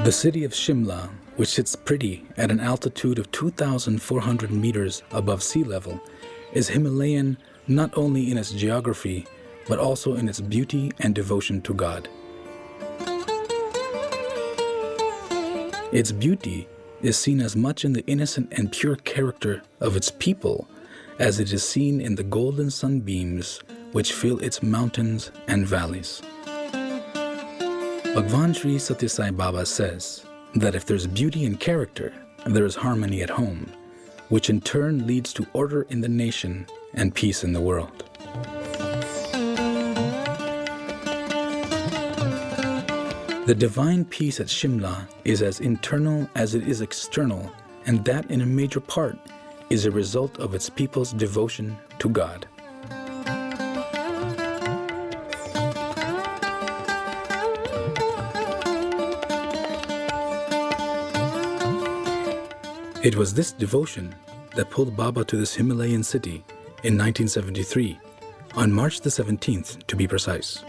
The city of Shimla, which sits pretty at an altitude of 2,400 meters above sea level, is Himalayan not only in its geography, but also in its beauty and devotion to God. Its beauty is seen as much in the innocent and pure character of its people as it is seen in the golden sunbeams which fill its mountains and valleys. Bhagwan Sri Sathya Sai Baba says that if there's beauty in character, there is harmony at home, which in turn leads to order in the nation and peace in the world. The divine peace at Shimla is as internal as it is external, and that in a major part is a result of its people's devotion to God. It was this devotion that pulled Baba to this Himalayan city in 1973, on March the 17th to be precise.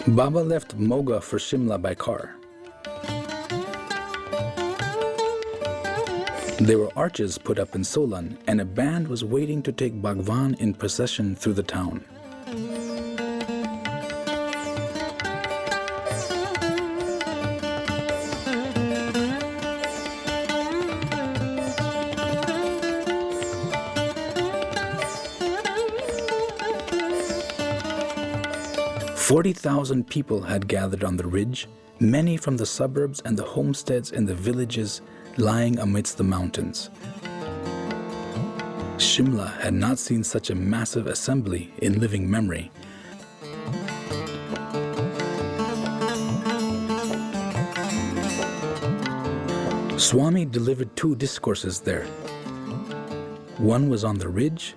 Baba left Moga for Shimla by car. There were arches put up in Solan, and a band was waiting to take Bhagwan in procession through the town. "40,000 people had gathered on the ridge, many from the suburbs and the homesteads in the villages lying amidst the mountains. Shimla had not seen such a massive assembly in living memory. Swami delivered 2 discourses there. One was on the ridge,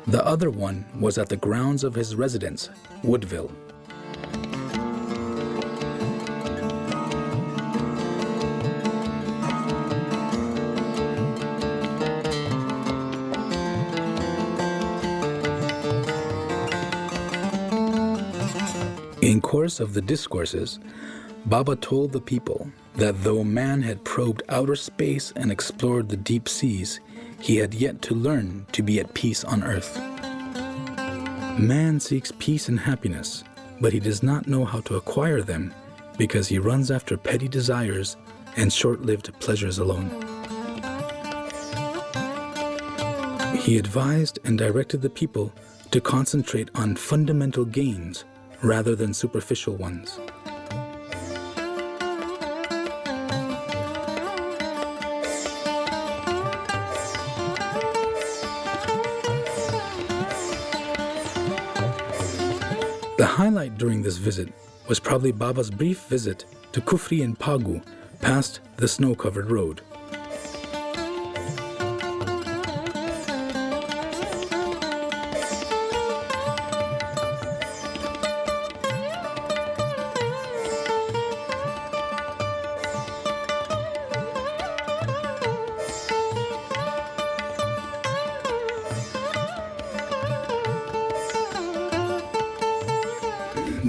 the other one was at the grounds of his residence, Woodville. In course of the discourses, Baba told the people that though man had probed outer space and explored the deep seas, he had yet to learn to be at peace on earth. Man seeks peace and happiness, but he does not know how to acquire them because he runs after petty desires and short-lived pleasures alone. He advised and directed the people to concentrate on fundamental gains rather than superficial ones. The highlight during this visit was probably Baba's brief visit to Kufri and Pagu past the snow-covered road.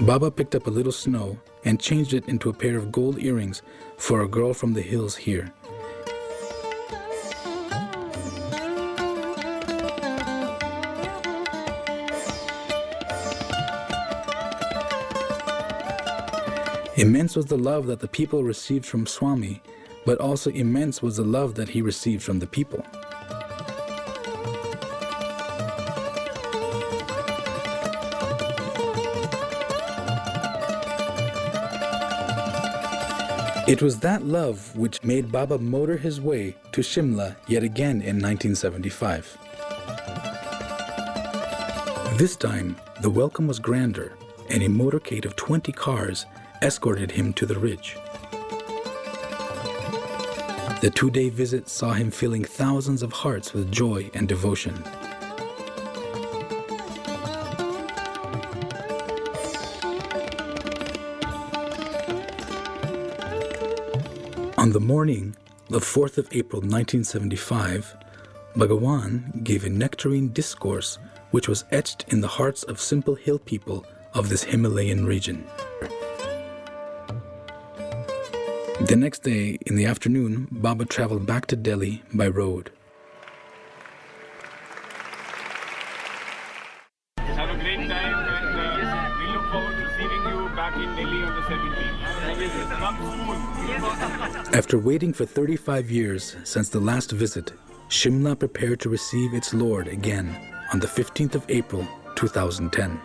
Baba picked up a little snow and changed it into a pair of gold earrings for a girl from the hills here. Immense was the love that the people received from Swami, but also immense was the love that he received from the people. It was that love which made Baba motor his way to Shimla yet again in 1975. This time, the welcome was grander, and a motorcade of 20 cars escorted him to the ridge. The 2-day visit saw him filling thousands of hearts with joy and devotion. On the morning of 4th of April 1975, Bhagwan gave a nectarine discourse which was etched in the hearts of simple hill people of this Himalayan region. The next day, in the afternoon, Baba traveled back to Delhi by road. Have a great time, and we look forward to receiving you back in Delhi on the 17th. Come soon. After waiting for 35 years since the last visit, Shimla prepared to receive its Lord again on the 15th of April, 2010.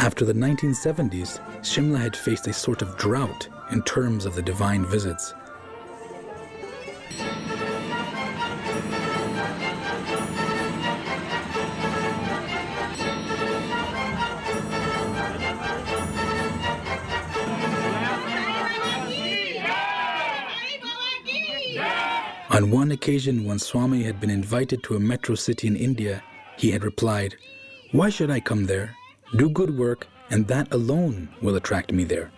After the 1970s, Shimla had faced a sort of drought in terms of the divine visits. On one occasion, when Swami had been invited to a metro city in India, he had replied, "Why should I come there? Do good work, and that alone will attract me there."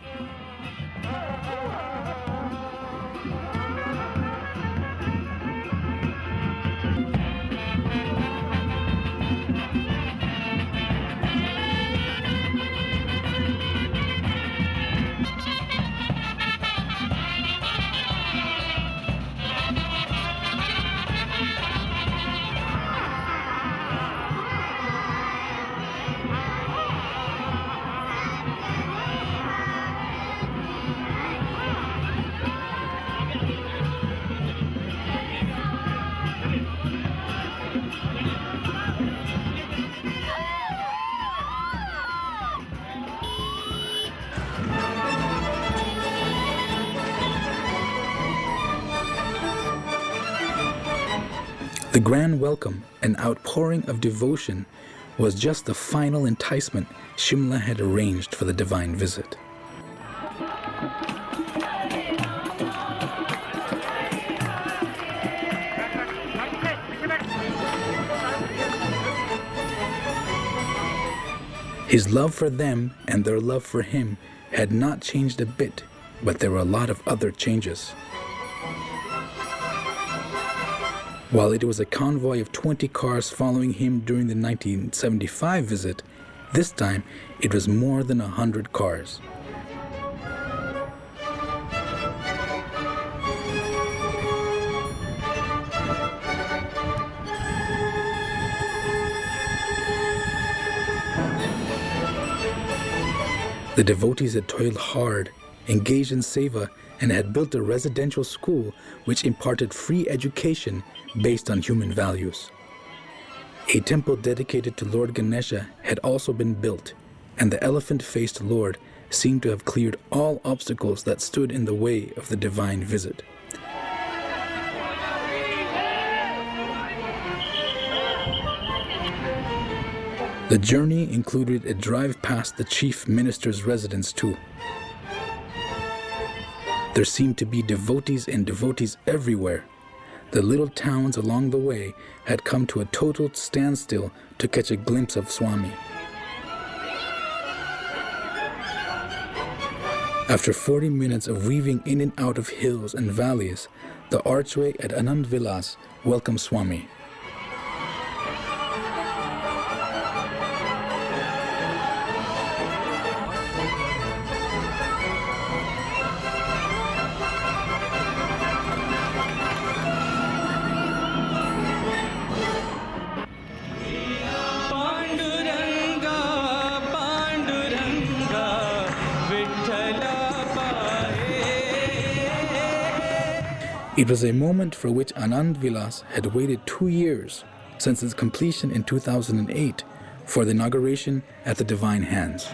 The grand welcome and outpouring of devotion was just the final enticement Shimla had arranged for the divine visit. His love for them and their love for him had not changed a bit, but there were a lot of other changes. While it was a convoy of 20 cars following him during the 1975 visit, this time it was more than 100 cars. The devotees had toiled hard, engaged in seva, and had built a residential school which imparted free education based on human values. A temple dedicated to Lord Ganesha had also been built, and the elephant-faced Lord seemed to have cleared all obstacles that stood in the way of the divine visit. The journey included a drive past the chief minister's residence too. There seemed to be devotees and devotees everywhere. The little towns along the way had come to a total standstill to catch a glimpse of Swami. After 40 minutes of weaving in and out of hills and valleys, the archway at Anand Vilas welcomed Swami. It was a moment for which Anand Vilas had waited 2 years since its completion in 2008 for the inauguration at the Divine Hands.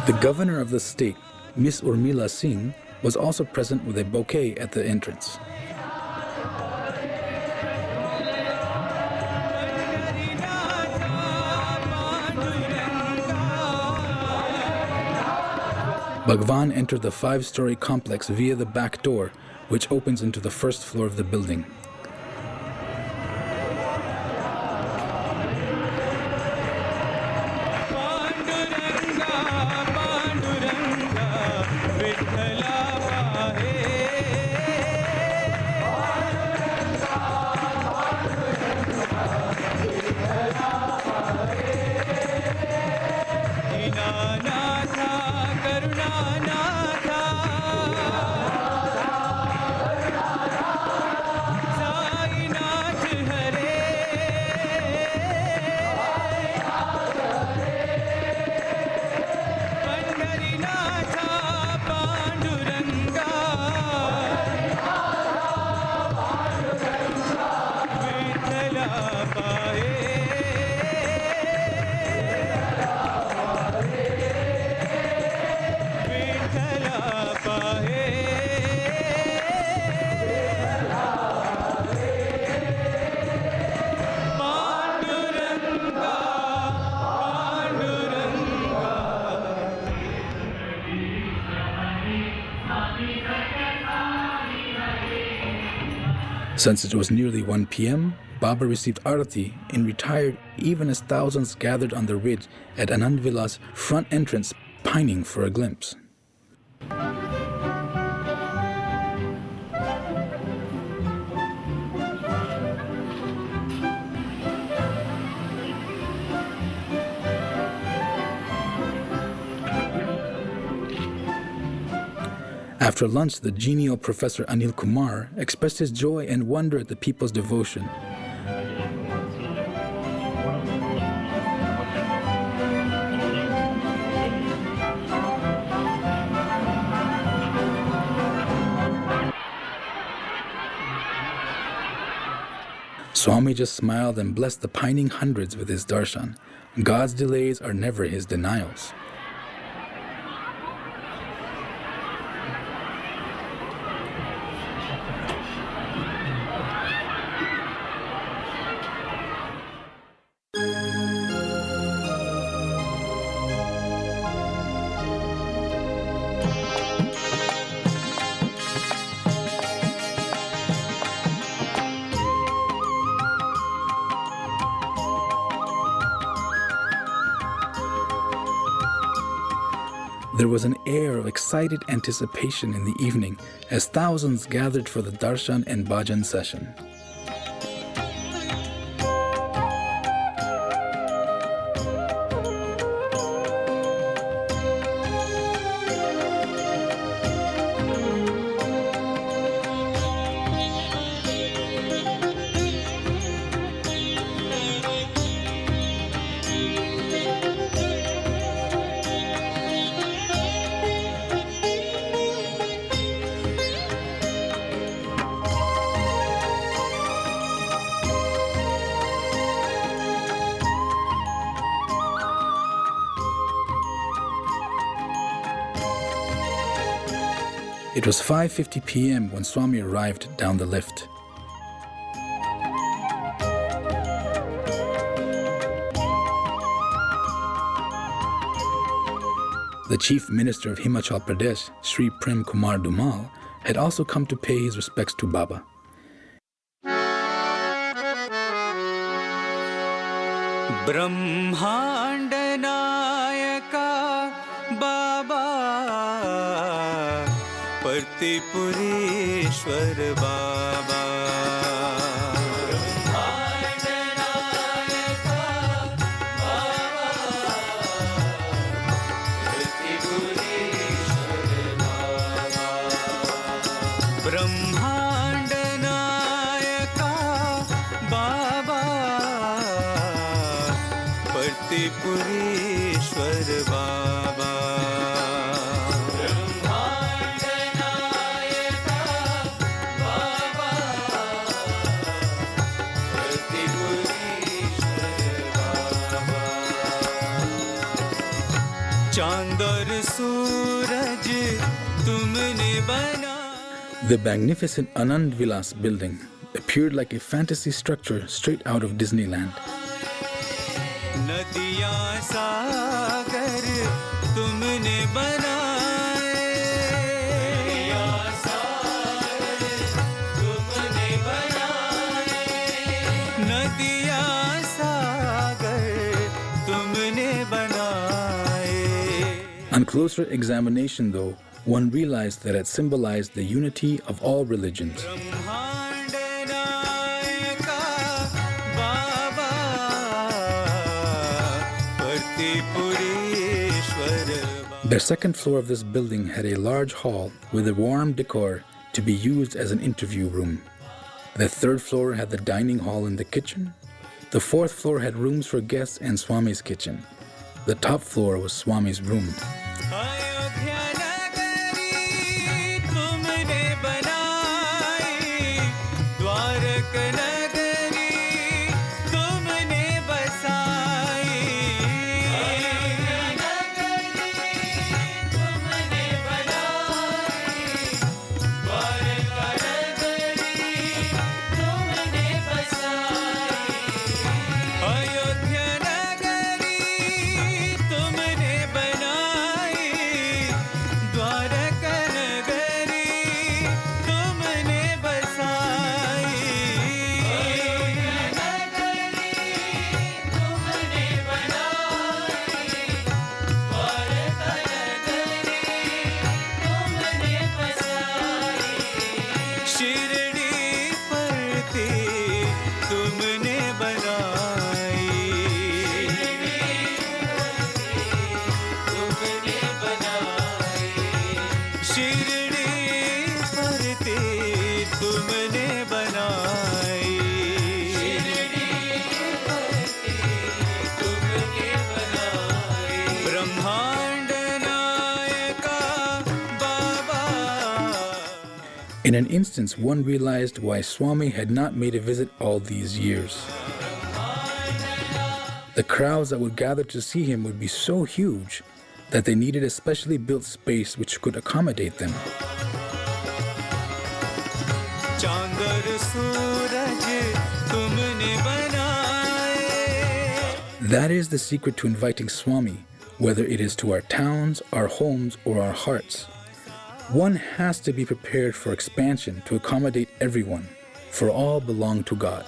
The governor of the state, Miss Urmila Singh, was also present with a bouquet at the entrance. Bhagwan entered the 5-story complex via the back door, which opens into the first floor of the building. Naatha, Karuna Naatha, Sai Nath Hare, Pandhari Naatha, Panduranga, Vithala Paye, Vithala Paye, Panduranga, Since it was nearly 1 p.m., Baba received Arati and retired even as thousands gathered on the ridge at Anand Vilas' front entrance, pining for a glimpse. After lunch, the genial Professor Anil Kumar expressed his joy and wonder at the people's devotion. Swami just smiled and blessed the pining hundreds with his darshan. God's delays are never his denials. There was an air of excited anticipation in the evening as thousands gathered for the darshan and bhajan session. It was 5:50 p.m. when Swami arrived down the lift. The Chief Minister of Himachal Pradesh, Sri Prem Kumar Dhumal, had also come to pay his respects to Baba. Brahmanda Nayaka Baba Partipurishwar Baba Brahmanda Nayaka Baba Partipurishwar Baba The magnificent Anand Vilas building appeared like a fantasy structure straight out of Disneyland. On closer examination, though, one realized that it symbolized the unity of all religions. The second floor of this building had a large hall with a warm decor to be used as an interview room. The third floor had the dining hall and the kitchen. The fourth floor had rooms for guests and Swami's kitchen. The top floor was Swami's room. In an instance, one realized why Swami had not made a visit all these years. The crowds that would gather to see him would be so huge that they needed a specially built space which could accommodate them. That is the secret to inviting Swami, whether it is to our towns, our homes, or our hearts. One has to be prepared for expansion to accommodate everyone, for all belong to God.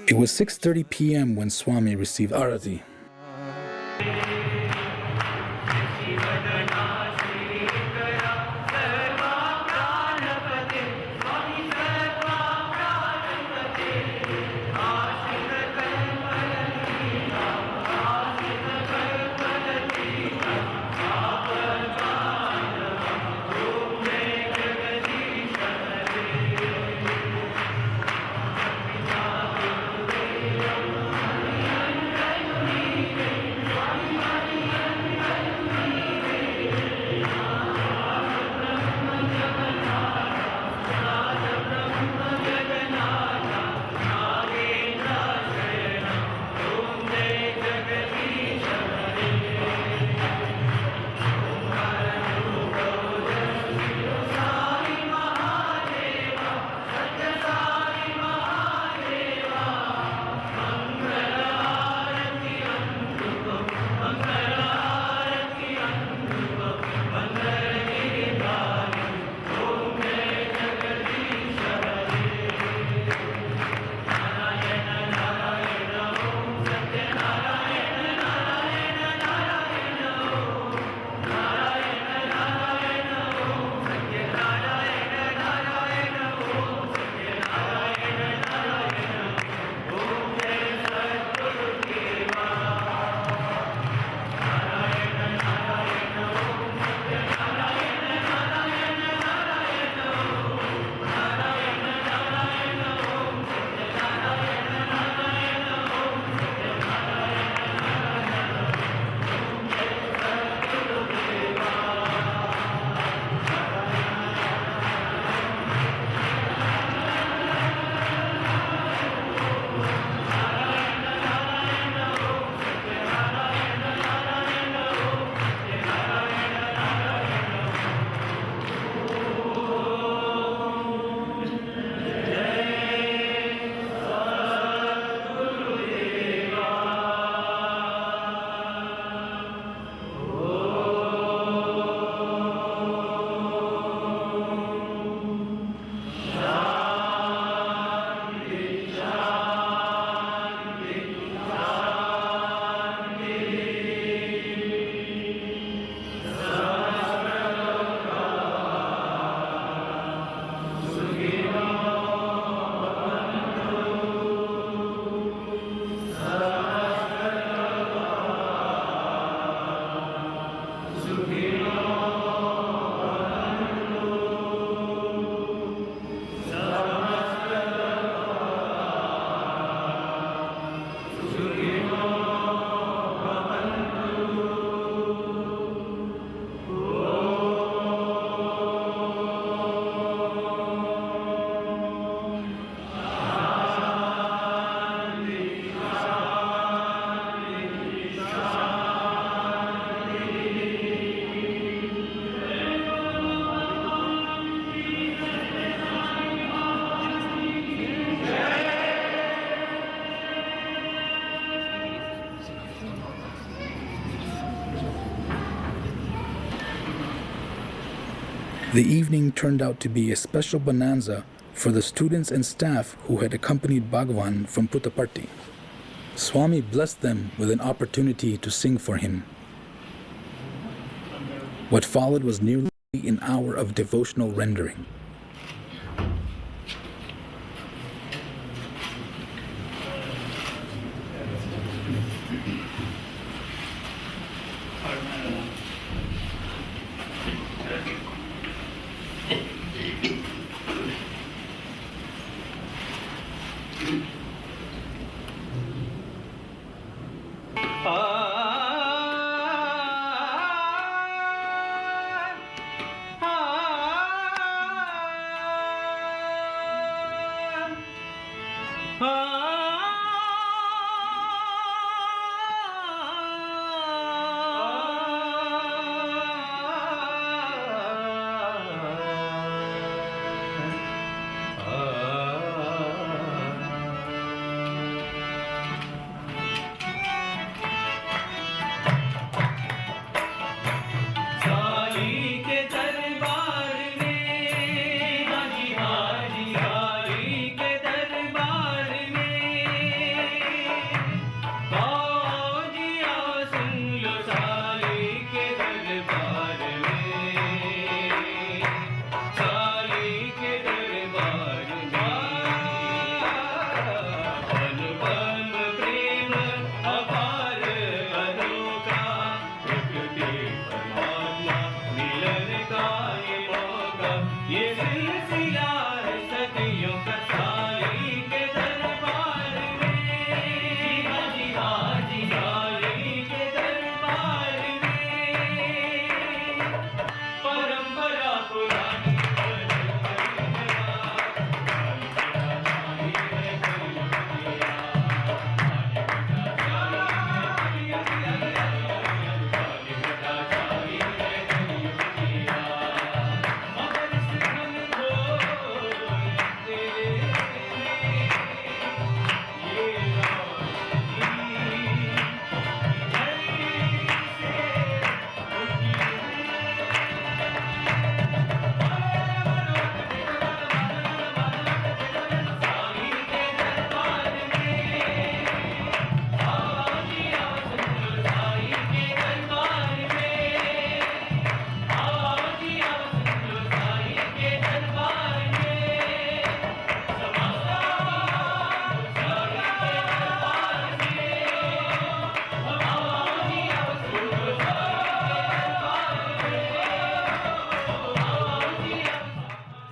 It was 6:30 p.m. when Swami received Arati. The evening turned out to be a special bonanza for the students and staff who had accompanied Bhagwan from Puttaparthi. Swami blessed them with an opportunity to sing for him. What followed was nearly an hour of devotional rendering.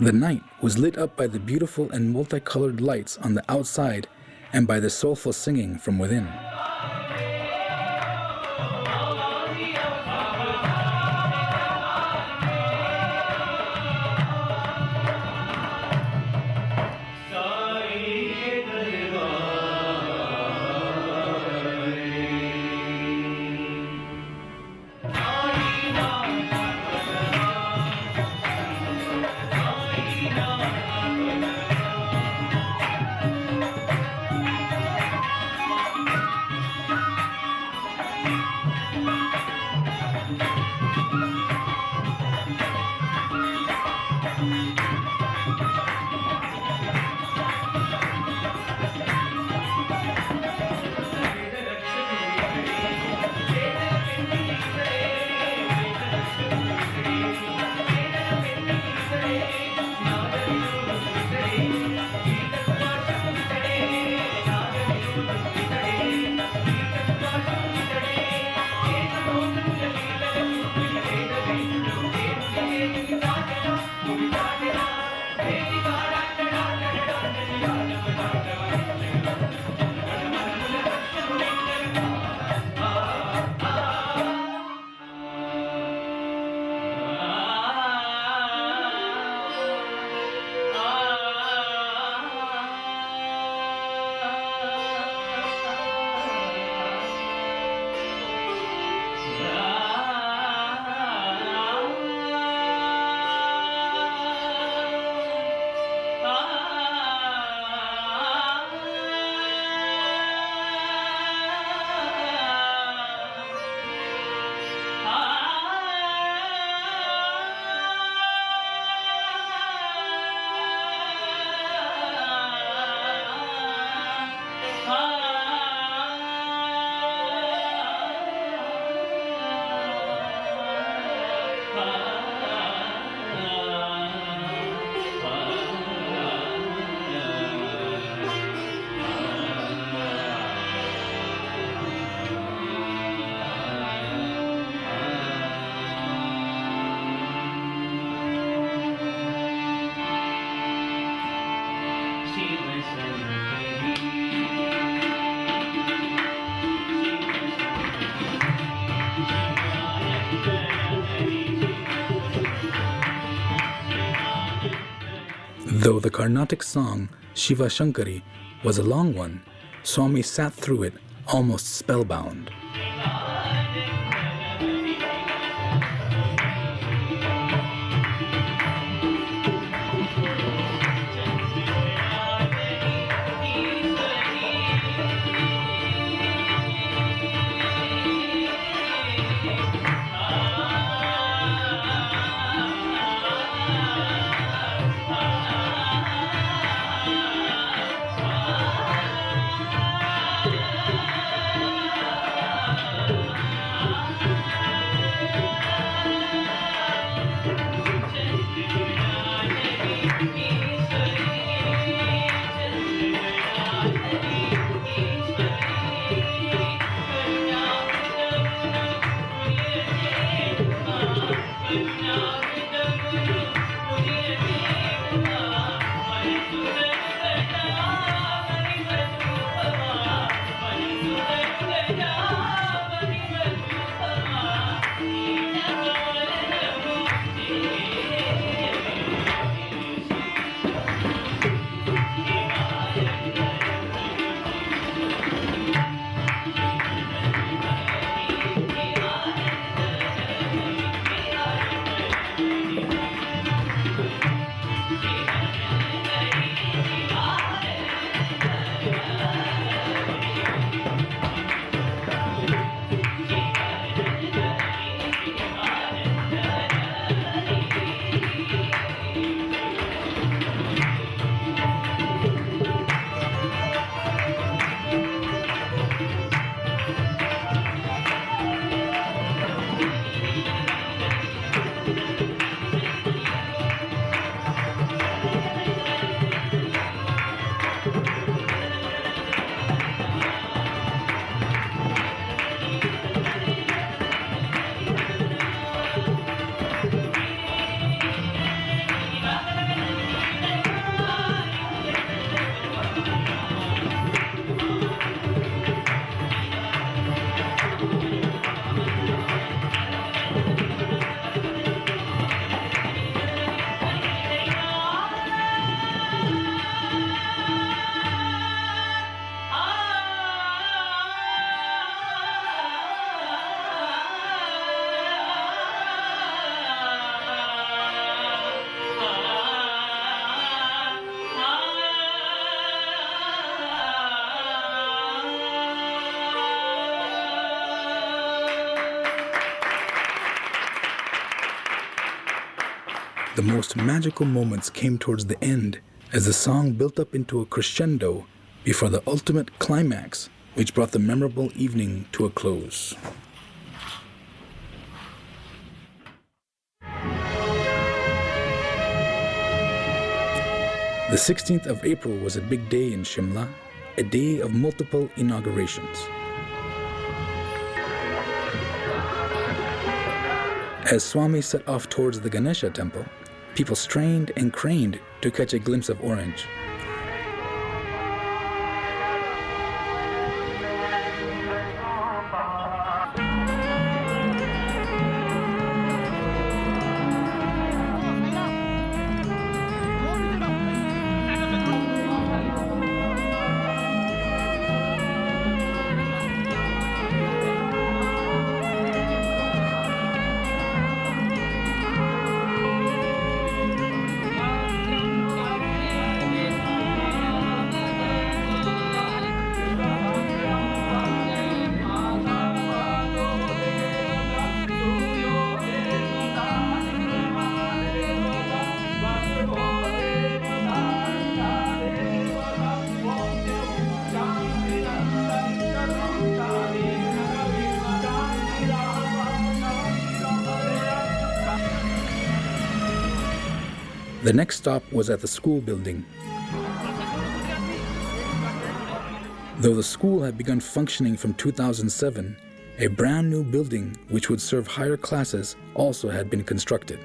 The night was lit up by the beautiful and multicolored lights on the outside and by the soulful singing from within. Though the Carnatic song Shiva Shankari was a long one, Swami sat through it almost spellbound. The most magical moments came towards the end as the song built up into a crescendo before the ultimate climax, which brought the memorable evening to a close. The 16th of April was a big day in Shimla, a day of multiple inaugurations. As Swami set off towards the Ganesha temple, people strained and craned to catch a glimpse of orange. The next stop was at the school building. Though the school had begun functioning from 2007, a brand new building which would serve higher classes also had been constructed.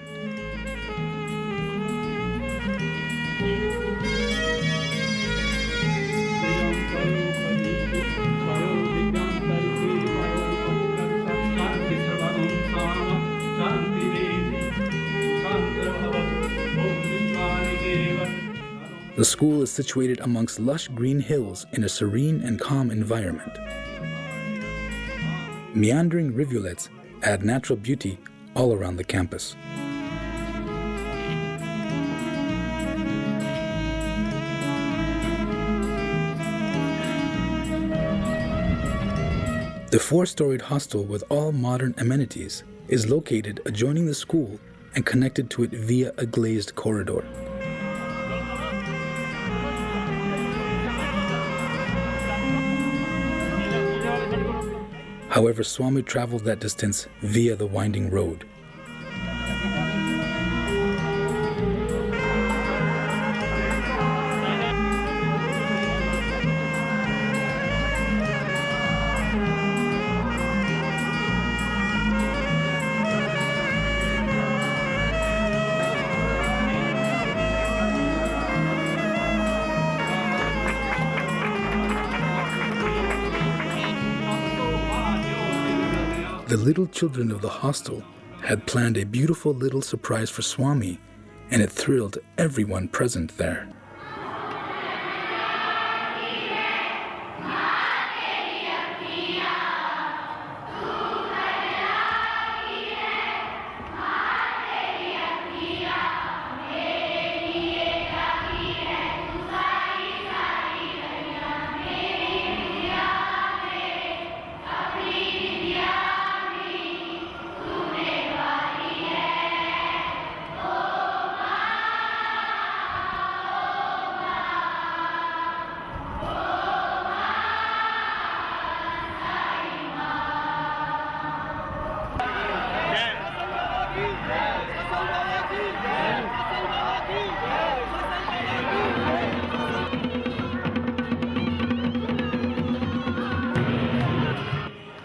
The school is situated amongst lush green hills in a serene and calm environment. Meandering rivulets add natural beauty all around the campus. The 4-storied hostel with all modern amenities is located adjoining the school and connected to it via a glazed corridor. However, Swami traveled that distance via the winding road. The little children of the hostel had planned a beautiful little surprise for Swami, and it thrilled everyone present there.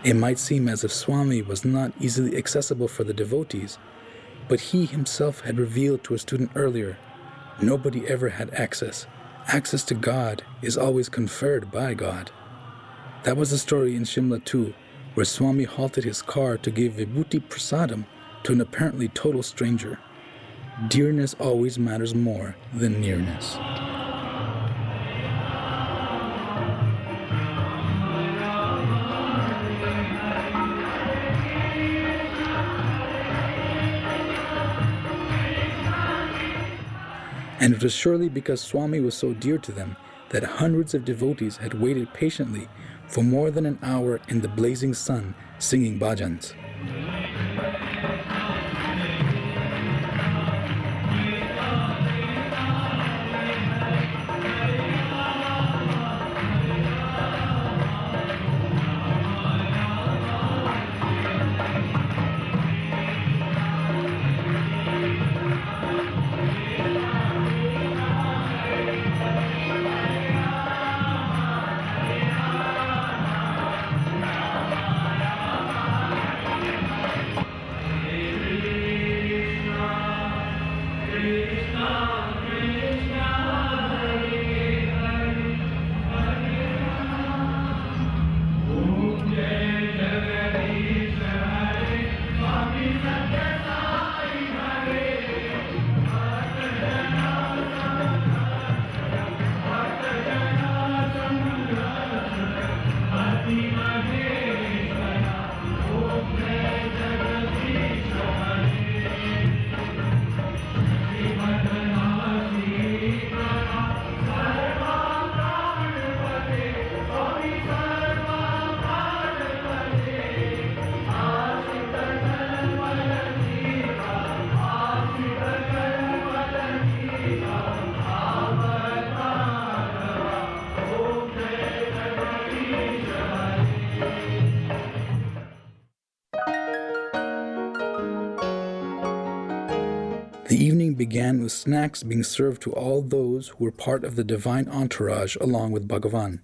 It might seem as if Swami was not easily accessible for the devotees, but he himself had revealed to a student earlier, nobody ever had access. Access to God is always conferred by God. That was the story in Shimla too, where Swami halted his car to give Vibhuti Prasadam to an apparently total stranger. Dearness always matters more than nearness. And it was surely because Swami was so dear to them that hundreds of devotees had waited patiently for more than an hour in the blazing sun singing bhajans. The evening began with snacks being served to all those who were part of the divine entourage along with Bhagwan.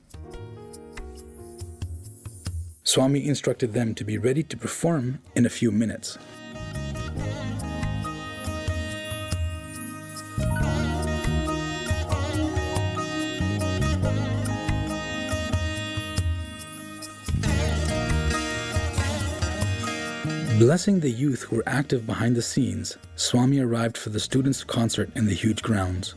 Swami instructed them to be ready to perform in a few minutes. Blessing the youth who were active behind the scenes, Swami arrived for the students' concert in the huge grounds.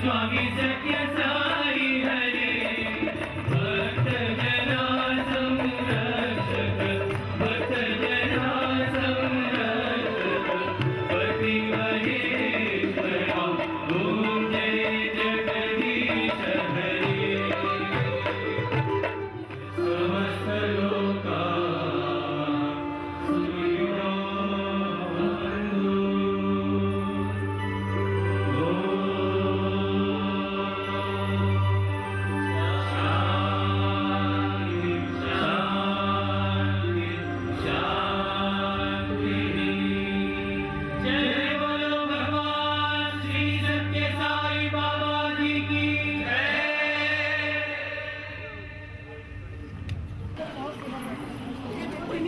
स्वामी सत्य साई हरे भक्त जना संरक्षक भक्त जना संरक्षक पति महेश्वरा ओम जय जगदीश हरे समस्त लोका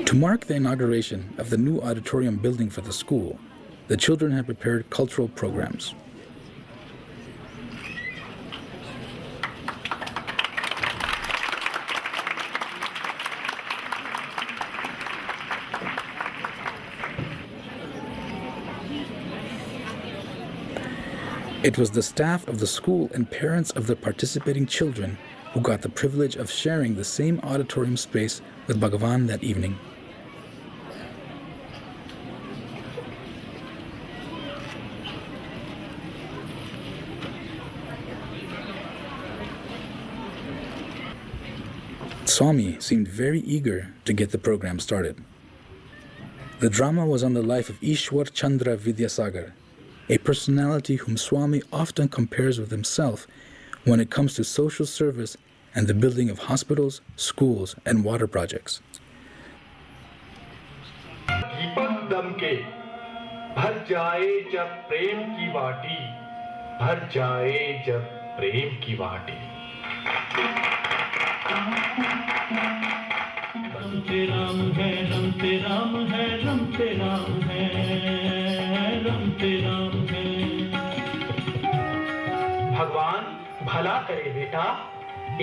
To mark the inauguration of the new auditorium building for the school, the children had prepared cultural programs. It was the staff of the school and parents of the participating children who got the privilege of sharing the same auditorium space with Bhagwan that evening. Swami seemed very eager to get the program started. The drama was on the life of Ishwar Chandra Vidyasagar, a personality whom Swami often compares with himself when it comes to social service and the building of hospitals, schools, and water projects. दीपक दम के भर जाए जब प्रेम की वाटी भर जाए जब प्रेम की वाटी रमते राम है रमते राम है रमते राम है रमते राम है भगवान भला करे बेटा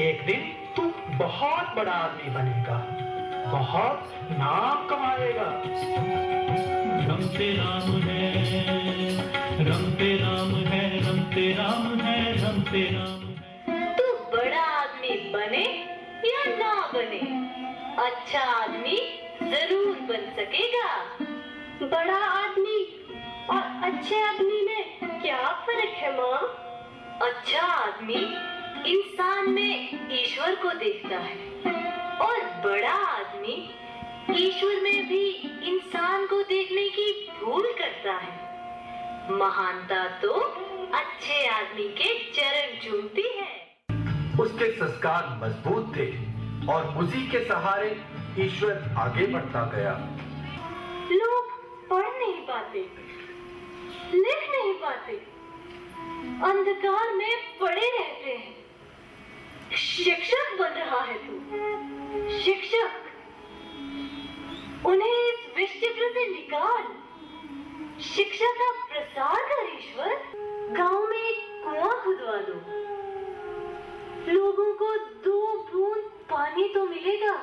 एक दिन तू बहुत बड़ा आदमी बनेगा बहुत नाम कमाएगा रमते राम है रमते राम है रमते राम है रमते राम है तू बड़ा आदमी बने या ना बने अच्छा आदमी जरूर बन सकेगा। बड़ा आदमी और अच्छे आदमी में क्या फर्क है माँ? अच्छा आदमी इंसान में ईश्वर को देखता है और बड़ा आदमी ईश्वर में भी इंसान को देखने की भूल करता है। महानता तो अच्छे आदमी के चरण चूमती है। उसके संस्कार मजबूत थे और उसी के सहारे ईश्वर आगे बढ़ता गया। लोग पढ़ नहीं पाते, लिख नहीं पाते, अंधकार में पड़े रहते हैं। शिक्षक बन रहा है तू, शिक्षक। उन्हें इस विश्वचक्र से निकाल, शिक्षा का प्रसार कर ईश्वर। गांव में एक कुआं खुदवा दो, लोगों को 2 बूंद पानी तो मिलेगा।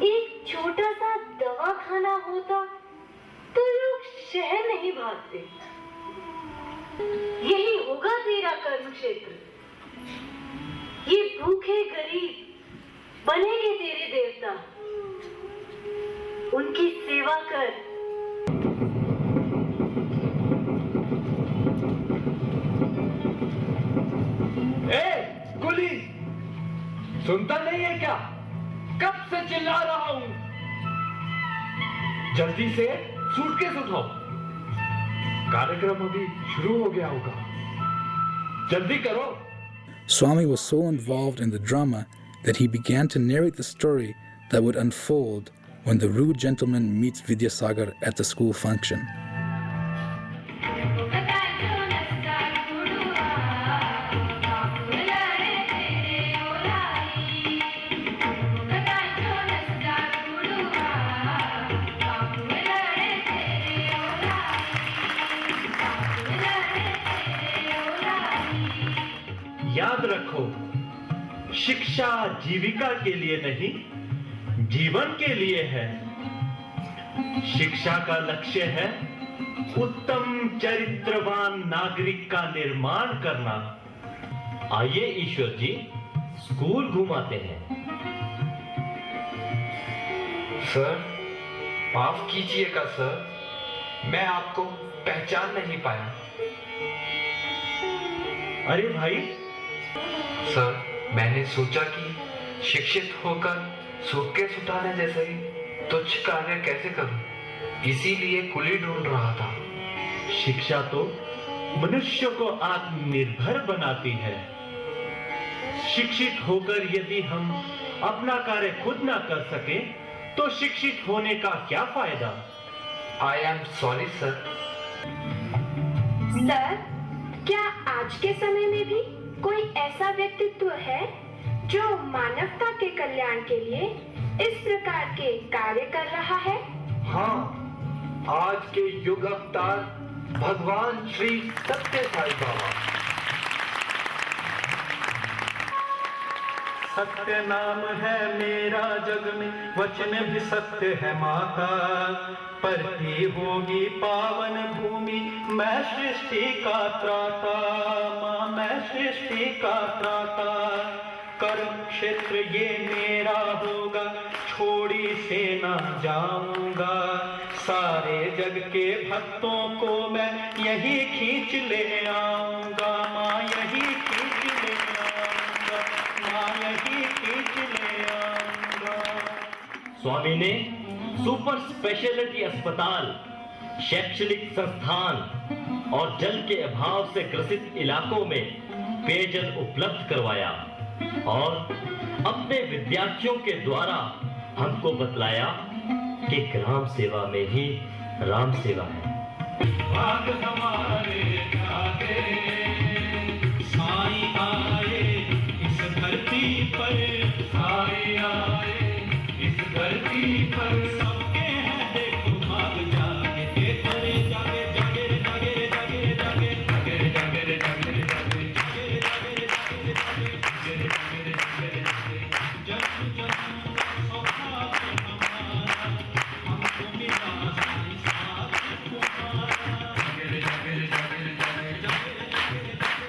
एक छोटा सा दवाखाना होता तो लोग शहर नहीं भागते। यही होगा तेरा कर्म क्षेत्र। ये भूखे गरीब बनेंगे तेरे देवता, उनकी सेवा कर। कुली सुनता नहीं है क्या? कब से चिल्ला रहा हूं। जल्दी से सूटकेस उठाओ, कार्यक्रम अभी शुरू हो गया होगा। जल्दी करो। Swami was so involved in the drama that he began to narrate the story that would unfold when the rude gentleman meets Vidyasagar at the school function. याद रखो, शिक्षा जीविका के लिए नहीं, जीवन के लिए है। शिक्षा का लक्ष्य है उत्तम चरित्रवान नागरिक का निर्माण करना। आइए ईश्वर जी, स्कूल घुमाते हैं। सर, माफ कीजिएगा सर, मैं आपको पहचान नहीं पाया। अरे भाई, सर, मैंने सोचा कि शिक्षित होकर सूटकेस उठाने जैसे ही तुच्छ कार्य कैसे करूं, इसीलिए कुली ढूंढ रहा था। शिक्षा तो मनुष्य को आत्मनिर्भर बनाती है। शिक्षित होकर यदि हम अपना कार्य खुद ना कर सके तो शिक्षित होने का क्या फायदा? I am sorry sir. Sir, क्या आज के समय में भी कोई ऐसा व्यक्तित्व है जो मानवता के कल्याण के लिए इस प्रकार के कार्य कर रहा है? हाँ, आज के युग अवतार भगवान श्री सत्य साई बाबा। सत्य नाम है मेरा जग में, वचन भी सत्य है माता। परती होगी पावन भूमि, मैं सृष्टि का त्राता। माँ, मैं सृष्टि का त्राता। कर्म क्षेत्र ये मेरा होगा, छोड़ी से ना जाऊंगा। सारे जग के भक्तों को मैं यही खींच ले आऊंगा। माँ, यही खींच ले आऊंगा। माँ, यही खींच ले आऊंगा। स्वामी ने सुपर स्पेशलिटी अस्पताल, शैक्षणिक संस्थान और जल के अभाव से ग्रसित इलाकों में पेयजल उपलब्ध करवाया और अपने विद्यार्थियों के द्वारा हमको बतलाया कि ग्राम सेवा में ही राम सेवा है। भाग हमारे जागे, साई आए इस धरती पर। साई आए इस धरती पर। सबके हैं देखो भाग जागे, देखो रे जागे, जागे रे जागे रे जागे रे जागे, जागे रे जागे रे जागे रे जागे, जागे रे जागे रे जागे रे जागे, जागे रे जागे रे जागे रे जागे। जन्म जन्म सौभाग्य हमारा, हमको मिला साई साथ तुम्हारा। जागे रे जागे रे जागे रे जागे, जागे रे जागे रे जागे रे जागे।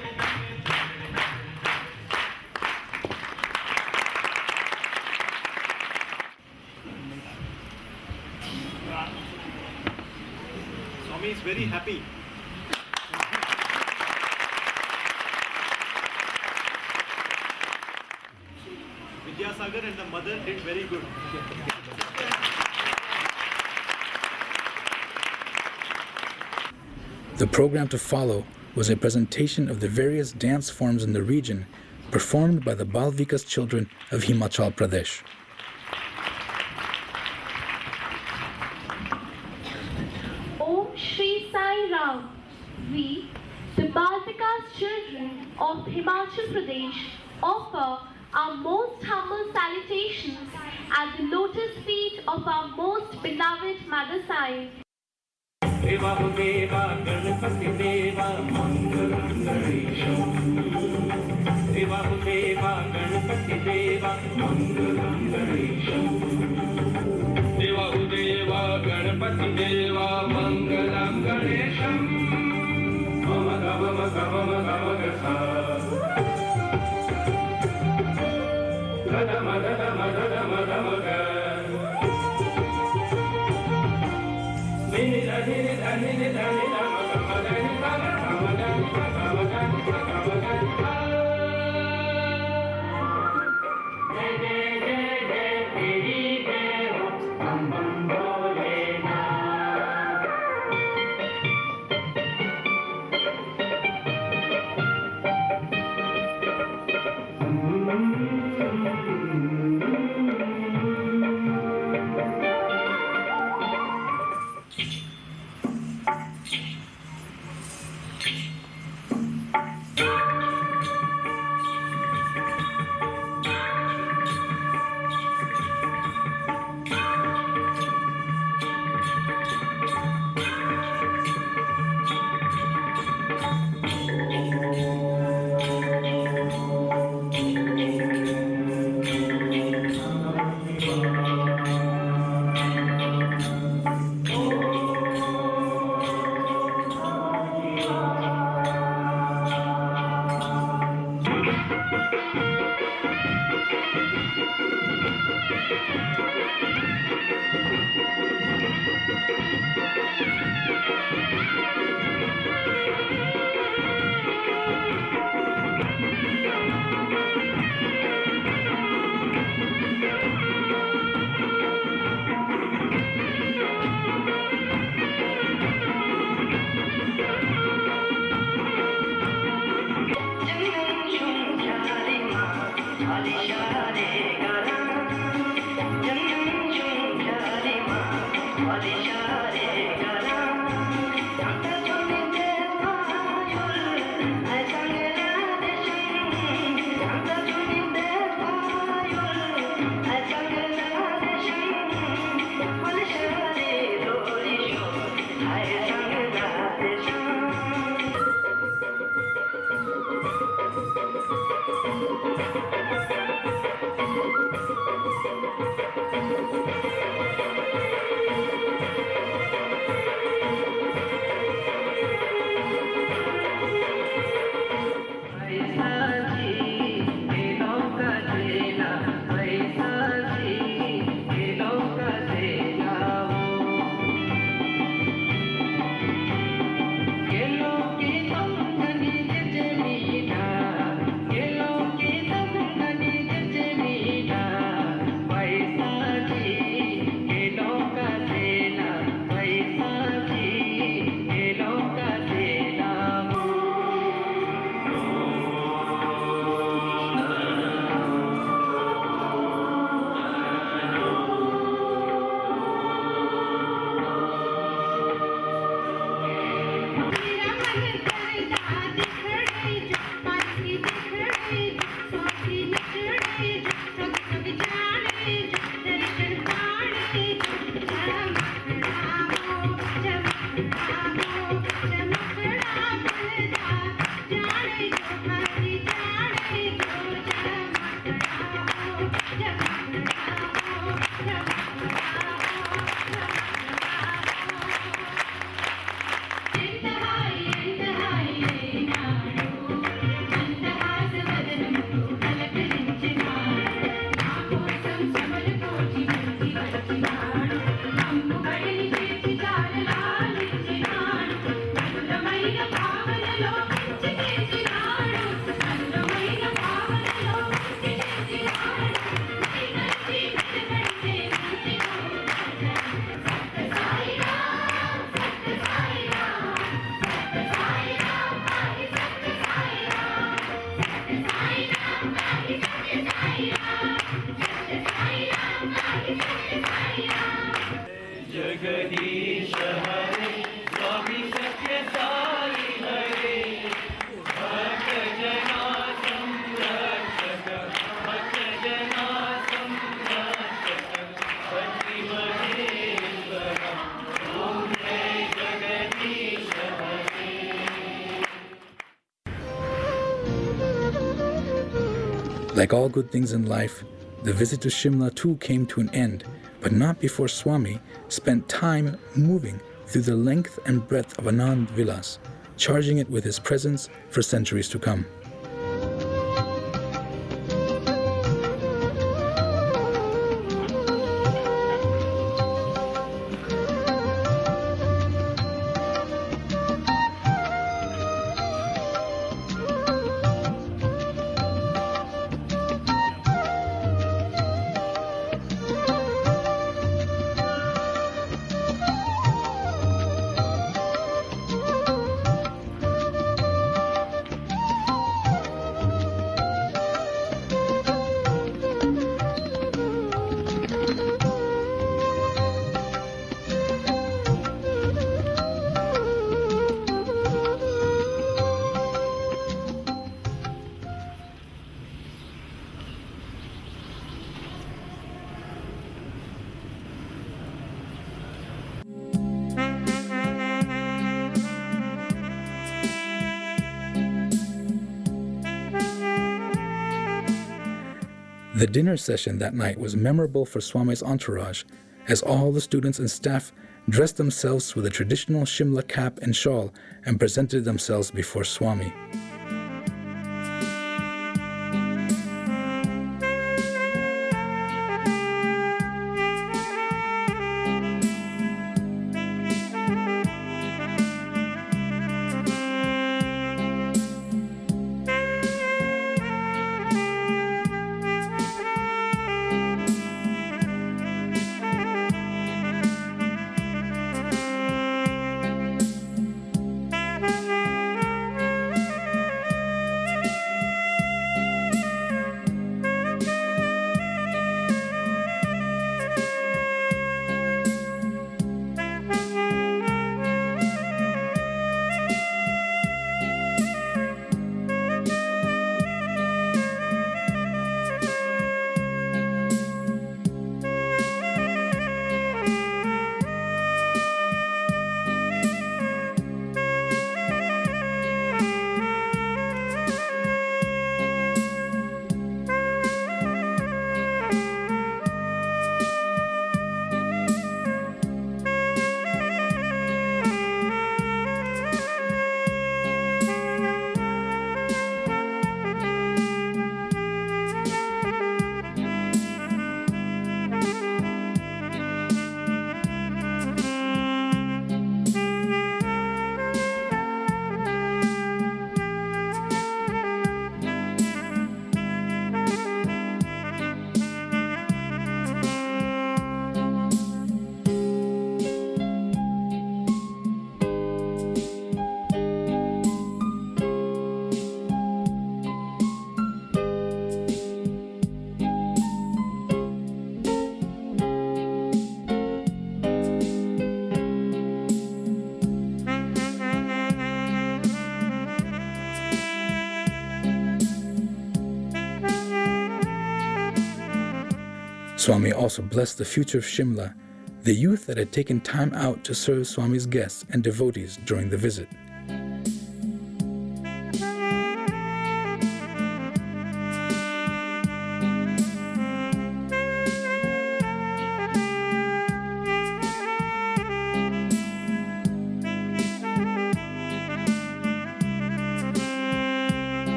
Swami is very happy. Vidyasagar and the mother did very good. The program to follow was a presentation of the various dance forms in the region performed by the Bal Vikas children of Himachal Pradesh. Om Shri Sai Ram. We, the Bal Vikas children of Himachal Pradesh, offer our most humble salutations at the lotus feet of our most beloved Mother Sai. देवा हो देवा गणपति देवा मंगलम गणेशम। देवा हो देवा गणपति देवा मंगलम गणेशम। देवा हो देवा गणपति देवा मंगलम गणेशम। मम गम गम गम गसा गम गम गम गम ग। जगदीश हरे स्वामी सत्य साई हरे भक्त जना संरक्षक भक्त जना संरक्षक पति महेश्वर ओम जय जगदीश हरे. Like all good things in life, the visit to Shimla too came to an end, but not before Swami spent time moving through the length and breadth of Anand Vilas, charging it with his presence for centuries to come. The dinner session that night was memorable for Swami's entourage, as all the students and staff dressed themselves with a traditional Shimla cap and shawl and presented themselves before Swami. Swami also blessed the future of Shimla, the youth that had taken time out to serve Swami's guests and devotees during the visit.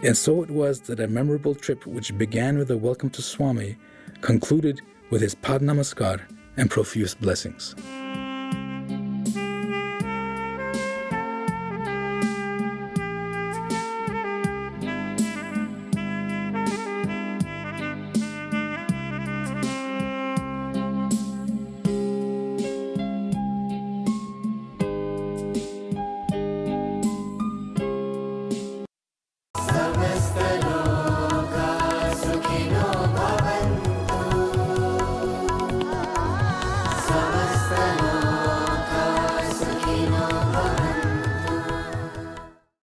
And so it was that a memorable trip which began with a welcome to Swami concluded with his Pad Namaskar and profuse blessings.